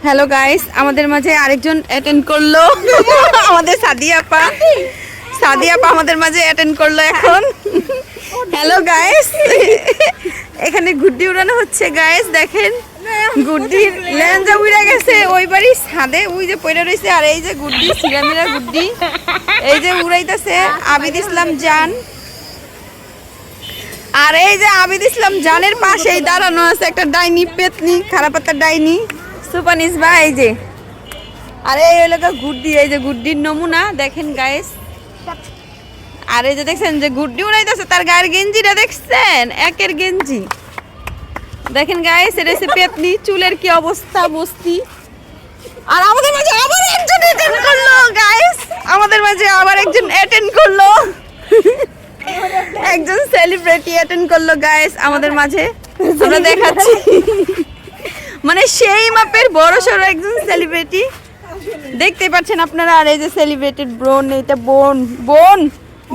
Hello guys, আমাদের মাঝে আরেকজন অ্যাটেন্ড করলো। আমাদের সাদিয়া আপা আমাদের মাঝে অ্যাটেন্ড করলো এখন। হ্যালো গাইস, এখানে গুড্ডি উড়ানো হচ্ছে গাইস। দেখেন গুড্ডির লেঞ্জা উড়ে গেছে ওই বাড়ি ছাদে, ওই যে পড়ে রয়েছে। আর এই যে গুড্ডি সিরামিরা গুড্ডি এই যে উড়াইতেছে আবিদ ইসলাম জান। আর এই যে আবিদ ইসলাম জানের পাশেই দাঁড়ানো আছে একটা ডাইনি পেতনি, খারাপ একটা ডাইনি সুপানিস বা। এই যে আর এই এলাকা গুড্ডি, এই যে গুড্ডির নমুনা দেখেন গাইস। আর এই যে দেখছেন যে গুড্ডি উড়াইতেছে, তার গায়ের গেঞ্জিটা দেখছেন, একের গেঞ্জি দেখেন গাইস। এটা হচ্ছে পেতনি, চুলের কি অবস্থা বস্তি। আর আমাদের মাঝে আবার একজন অ্যাটেন্ড করলো গাইস, আমাদের মাঝে আবার একজন অ্যাটেন্ড করলো, একজন সেলিব্রিটি অ্যাটেন্ড করলো গাইস আমাদের মাঝে। আমরা দেখাচ্ছি, মানে সেই মাপের বড় সড়ো একজন সেলিব্রিটি দেখতে পাচ্ছেন আপনারা। আর এই যে সেলিব্রিটির বোন, এটা বোন বোন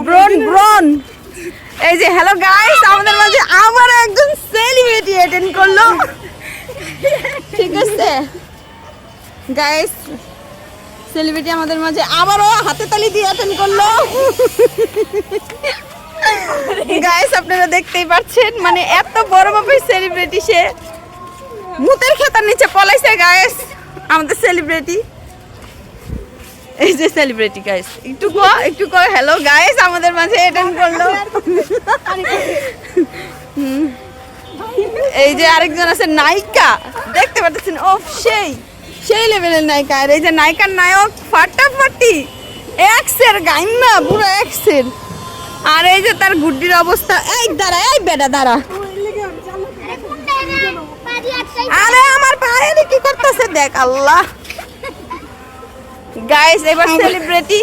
ব্রন ব্রন। এই যে হ্যালো গাইস, আমাদের মাঝে আবার একজন সেলিব্রিটি অ্যাটেন্ড করলো, ঠিক আছে গাইস। সেলিব্রিটি আমাদের মাঝে আবারও হাতে তালি দিয়ে অ্যাটেন্ড করলো গাইস। আপনারা দেখতেই পাচ্ছেন, মানে এত বড় মাপের সেলিব্রিটি, সে মুতের খেতার নিচে পলাইছে গাইস আমাদের সেলিব্রিটি। এই যে সেলিব্রিটি গাইস, একটু কো হ্যালো গাইস, আমাদের মাঝে অ্যাটেন্ড করলো। এই যে আরেকজন আছে নায়িকা, দেখতে পাচ্ছেন, ও সেই লেভেলের নায়িকা। আর এই যে নায়িকার নায়ক ফাটাফাটি এক্সের গাইন না, পুরো এক্সের। আর এই যে তার গুড্ডির অবস্থা, এই দাঁড়া, এই বেটা দাঁড়া, আরে আমার পায়ে কি করতেছে দেখ আল্লাহ গাইস। এবার সেলিব্রিটি,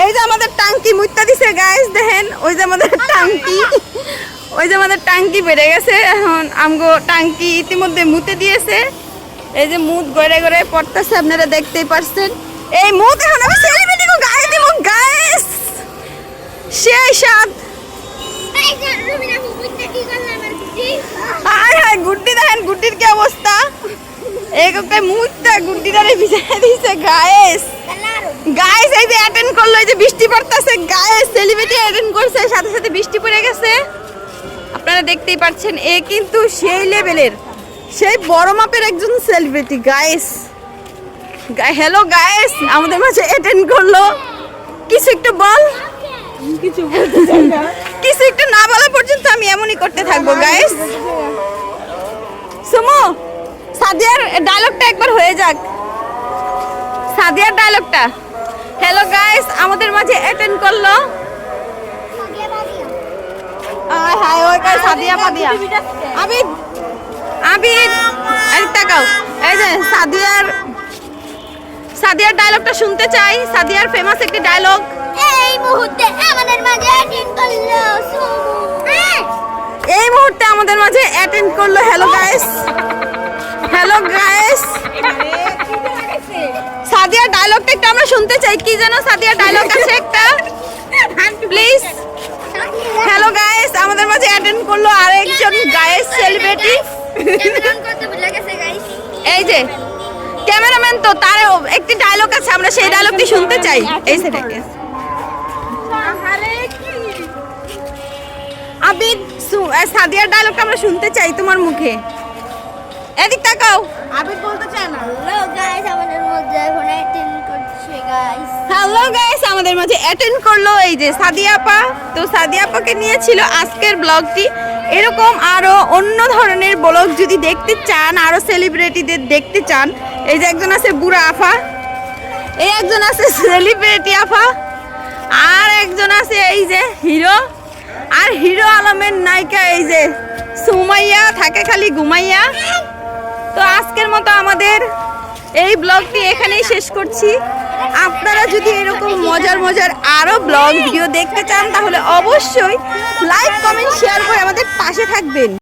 এই যে আমাদের টাঙ্কি মুইতা দিছে গাইস, দেখেন ওই যে আমাদের টাঙ্কি বেড়ে গেছে। এখন আমগো টাঙ্কি ইতিমধ্যে মুতে দিয়েছে, এই যে মুত গড়ে গড়ে পড়তেছে, আপনারা দেখতেই পাচ্ছেন। এই মুত এখন আমি সেলিব্রিটি কো গায়ে দিব গাইস, সেই সাথ হাই গুড্ডি দেখেন, গুড্ডির কি অবস্থা, একটা মুহূর্তে গুড্ডিটারে ভিজাই দিয়েছে গাইস। গাইস এই যে অ্যাটেন্ড করলো, এই যে বৃষ্টি পড়তেছে গাইস, সেলিব্রিটি অ্যাটেন্ড করছে, সাথে সাথে বৃষ্টি পড়ে গেছে। আপনারা দেখতেই পাচ্ছেন, এ কিন্তু সেই লেভেলের, সেই বড় মাপের একজন সেলিব্রিটি গাইস। হ্যালো গাইস, আমাদের মাঝে অ্যাটেন্ড করলো। কিছু একটু বল, কিছু একটু না বলা পর্যন্ত আমি এমনই করতে থাকবো গাইস। সুমো, সাদিয়ার ডায়লগটা একবার হয়ে যাক, সাদিয়ার ডায়লগটা। হ্যালো গাইস, আমাদের মাঝে অ্যাটেন্ড করলো। হাই ওই গাইস, সাদিয়া পাদিয়া আবিদ এই তাকাও, এই যে সাদিয়ার ডায়লগটা শুনতে চাই। সাদিয়ার ফেমাস একটি ডায়লগ। এই মুহূর্তে আমাদের মাঝে অ্যাটেন্ড করলো এই মুহূর্তে আমাদের মাঝে অ্যাটেন্ড করলো। হ্যালো গাইস, হ্যালো গাইস, সাদিয়ার ডায়লগটা একটু আমরা শুনতে চাই। কি যেন সাদিয়ার ডায়লগ আছে একটা, প্লিজ। হ্যালো গাইস, আমাদের মাঝে অ্যাটেন্ড করলো আরেকজন গাইস সেলিব্রিটি। এই যে ক্যামেরাম্যান, তো তার একটি ডায়লগ আছে, আমরা সেই ডায়লগটি শুনতে চাই। এই সেটা আবিদ, সাদিয়ার ডায়লগটা আমরা শুনতে চাই তোমার মুখে। এদিক তাকাও, আবিদ বলতে চায় না। হ্যালো গাইস, আমাদের মাঝে এখন অ্যাটেন্ড করছে গাইস। হ্যালো গাইস, আমাদের মাঝে অ্যাটেন্ড করলো এই যে সাদিয়া আপা। তো সাদিয়া আপাকে নিয়ে ছিল আজকের ব্লগটি। এরকম আরো অন্য ধরনের ব্লগ যদি দেখতে চান, আরো সেলিব্রিটিদের দেখতে চান, এই যে একজন আছে বুড়া আফা, এই একজন আছে সেলিব্রিটি আফা, আর একজন আছে এই যে হিরো, আর হিরো আলমের নায়িকা এই যে সুমাইয়া, থাকে খালি ঘুমাইয়া। তো আজকের মতো আমাদের এই ব্লগটি এখানেই শেষ করছি। আপনারা যদি এরকম মজার আরো ব্লগ ভিডিও দেখতে চান, তাহলে অবশ্যই লাইক কমেন্ট শেয়ার করে আমাদের পাশে থাকবেন।